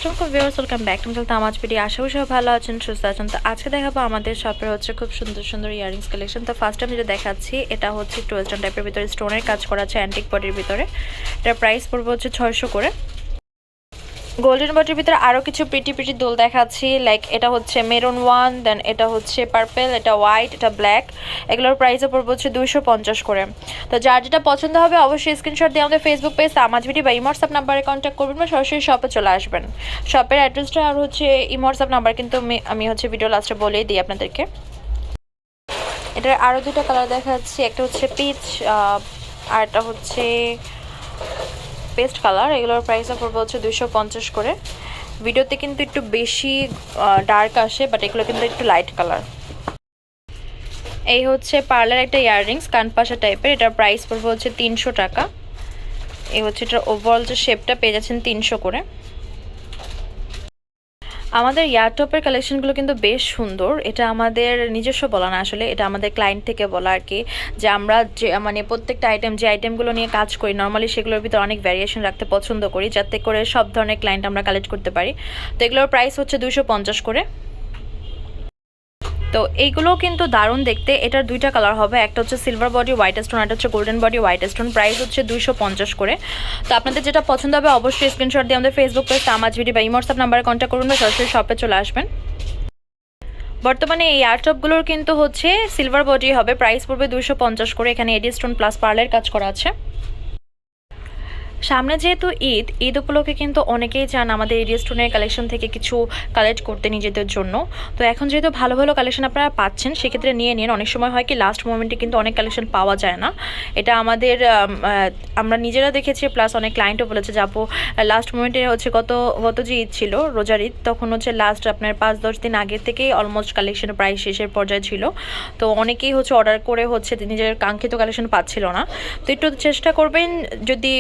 আসসালামু viewers, welcome back to my Tamaz video. আশা করি সবাই ভালো আছেন, সুস্থ আছেন। তো আজকে দেখাবো আমাদের শপের হচ্ছে খুব সুন্দর সুন্দর ইয়ারিংস কালেকশন। তো ফার্স্ট টাইম যেটা দেখাচ্ছি এটা হচ্ছে একটু ওয়েস্টার্ন টাইপের ভিতরে স্টোনের কাজ করা আছে অ্যান্টিক বডির ভিতরে। এটার প্রাইস পড়বে হচ্ছে 600 করে। গোল্ডেন বডির ভিতরে আরও কিছু প্রিটি দোল দেখাচ্ছি, লাইক এটা হচ্ছে মেরুন ওয়ান, দেন এটা হচ্ছে পার্পেল, এটা হোয়াইট, এটা ব্ল্যাক। এগুলোর প্রাইসও পড়বে হচ্ছে 250 করে। তো যার যেটা পছন্দ হবে অবশ্যই স্ক্রিনশট দিয়ে আমাদের ফেসবুক পেজ তামাজ ভিডিও বা হোয়াটসঅ্যাপ নাম্বারে কন্ট্যাক্ট করবেন বা সরাসরি শপে চলে আসবেন। শপের অ্যাড্রেসটা আর হচ্ছে হোয়াটসঅ্যাপ নাম্বার কিন্তু আমি হচ্ছে ভিডিও লাস্টে বলেই দিই আপনাদেরকে। এটার আরও দুটো কালার দেখাচ্ছি, একটা হচ্ছে পিচ আর একটা হচ্ছে পেস্ট কালার। এগুলোর প্রাইসও পড়বে হচ্ছে 250 করে। ভিডিওতে কিন্তু একটু বেশি ডার্ক আসে, বাট এগুলো কিন্তু একটু লাইট কালার। এই হচ্ছে পার্লার একটা ইয়াররিংস কানপাশা টাইপের, এটার প্রাইস পড়বে হচ্ছে 300 টাকা। এই হচ্ছে এটার ওভারঅল যে শেপটা পেয়ে যাচ্ছেন 300 করে। আমাদের ইয়ারটপের কালেকশনগুলো কিন্তু বেশ সুন্দর। এটা আমাদের নিজস্ব বলা না, আসলে এটা আমাদের ক্লায়েন্ট থেকে বলা আর কি, যে আমরা যে মানে প্রত্যেকটা যে আইটেমগুলো নিয়ে কাজ করি নর্মালি সেগুলোর ভিতরে অনেক ভ্যারিয়েশন রাখতে পছন্দ করি, যাতে করে সব ধরনের ক্লায়েন্ট আমরা কালেক্ট করতে পারি। তো এগুলোর প্রাইস হচ্ছে 250 করে। তো এইগুলোও কিন্তু দারুণ দেখতে। এটার দুইটা কালার হবে, একটা হচ্ছে সিলভার বডি হোয়াইট স্টোন, একটা হচ্ছে golden body white stone. Price হচ্ছে 250 করে। তো আপনাদের যেটা পছন্দ হবে অবশ্যই স্ক্রিনশট দিয়ে আমাদের ফেসবুক পেজ তামাজ ভিডিও বা হোয়াটসঅ্যাপ নাম্বারে কন্ট্যাক্ট করুন বা সরাসরি শপে চলে আসবেন। বর্তমানে এই আর্টটপগুলোর কিন্তু হচ্ছে সিলভার বডি হবে, প্রাইস পড়বে 250 করে। এখানে এডি স্টোন প্লাস পার্লের কাজ করা আছে। সামনে যেহেতু ঈদ উপলক্ষে কিন্তু অনেকেই চান আমাদের এডি স্টোনের কালেকশন থেকে কিছু কালেক্ট করতে নিজেদের জন্য। তো এখন যেহেতু ভালো ভালো কালেকশন আপনারা পাচ্ছেন, সেক্ষেত্রে নিয়ে নিন। অনেক সময় হয় কি লাস্ট মোমেন্টে কিন্তু অনেক কালেকশন পাওয়া যায় না। এটা আমাদের আমরা নিজেরা দেখেছি, প্লাস অনেক ক্লায়েন্টও বলেছে যে আপু লাস্ট মোমেন্টে হচ্ছে গত যে ঈদ ছিল রোজার ঈদ, তখন হচ্ছে লাস্ট আপনার 5-10 দিন আগে থেকেই অলমোস্ট কালেকশন প্রায় শেষের পর্যায়ে ছিল। তো অনেকেই হচ্ছে অর্ডার করে হচ্ছে নিজের কাঙ্ক্ষিত কালেকশন পাচ্ছিল না। তো একটু চেষ্টা করবেন যদি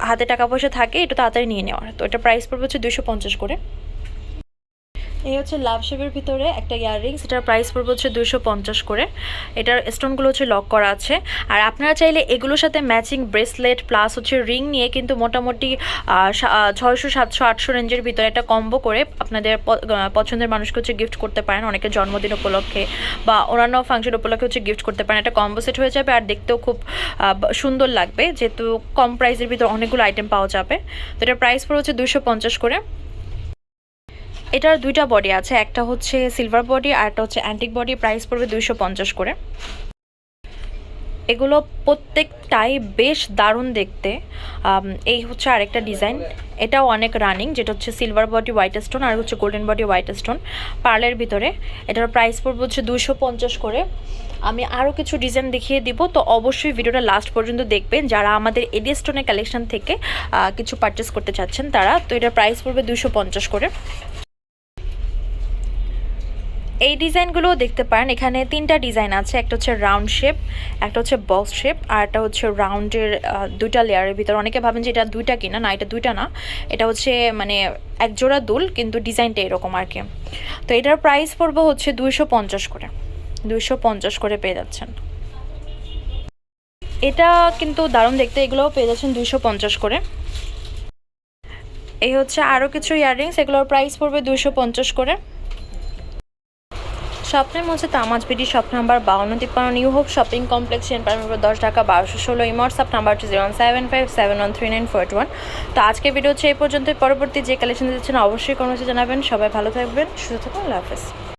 হাতে টাকা পয়সা থাকে একটু তাড়াতাড়ি নিয়ে নেওয়ার। তো এটা প্রাইস পড়বে হচ্ছে 250 করে। এই হচ্ছে লাভ শেপের ভিতরে একটা ইয়াররিংস, এটার প্রাইস পড়বে হচ্ছে 250 করে। এটার স্টোনগুলো হচ্ছে লক করা আছে। আর আপনারা চাইলে এগুলোর সাথে ম্যাচিং ব্রেসলেট প্লাস হচ্ছে রিং নিয়ে কিন্তু মোটামুটি 600, 700, 800 রেঞ্জের ভিতরে একটা কম্বো করে আপনাদের পছন্দের মানুষকে হচ্ছে গিফট করতে পারেন। অনেকে জন্মদিন উপলক্ষে বা অন্যান্য ফাংশন উপলক্ষে হচ্ছে গিফট করতে পারেন। একটা কম্বো সেট হয়ে যাবে আর দেখতেও খুব সুন্দর লাগবে, যেহেতু কম প্রাইসের ভিতরে অনেকগুলো আইটেম পাওয়া যাবে। তো এটার প্রাইস পড়ে হচ্ছে 250 করে। এটার দুইটা বডি আছে, একটা হচ্ছে সিলভার বডি আর একটা হচ্ছে অ্যান্টিক বডি। প্রাইস পড়বে 250 করে। এগুলো প্রত্যেকটাই বেশ দারুণ দেখতে। এই হচ্ছে আরেকটা ডিজাইন, এটাও অনেক রানিং, যেটা হচ্ছে সিলভার বডি হোয়াইট স্টোন আর হচ্ছে গোল্ডেন বডি হোয়াইট স্টোন পার্লের ভিতরে। এটার প্রাইস পড়বে হচ্ছে 250 করে। আমি আরও কিছু ডিজাইন দেখিয়ে দিব, তো অবশ্যই ভিডিওটা লাস্ট পর্যন্ত দেখবেন যারা আমাদের এডি স্টোনের কালেকশন থেকে কিছু পারচেস করতে চাচ্ছেন তারা। তো এটার প্রাইস পড়বে 250 করে। এই ডিজাইনগুলোও দেখতে পারেন, এখানে 3টা ডিজাইন আছে, একটা হচ্ছে রাউন্ড শেপ, একটা হচ্ছে বক্স শেপ আর একটা হচ্ছে রাউন্ডের 2টা লেয়ারের ভিতর। অনেকে ভাবেন যে এটা 2টা কিনা, না এটা 2টা না, এটা হচ্ছে মানে এক জোড়া দুল কিন্তু ডিজাইনটা এরকম আর কি। তো এটার প্রাইস পড়বে হচ্ছে 250 করে। 250 করে পেয়ে যাচ্ছেন। এটা কিন্তু দারুণ দেখতে, এগুলোও পেয়ে যাচ্ছেন 250 করে। এই হচ্ছে আরও কিছু ইয়াররিংস, এগুলোর প্রাইস পড়বে 250 করে। স্বপ্নের মধ্যে Tamaz BD shop number 5253 New Hope shopping complex, 10 Dhaka, 1216। WhatsApp number হচ্ছে 075713941। তো আজকের ভিডিও হচ্ছে এই পর্যন্ত। পরবর্তী যে কালেকশন দিচ্ছেন অবশ্যই কমেন্টে জানাবেন। সবাই ভালো থাকবেন, সুস্থ থাকুন, আল্লাহ হাফেজ।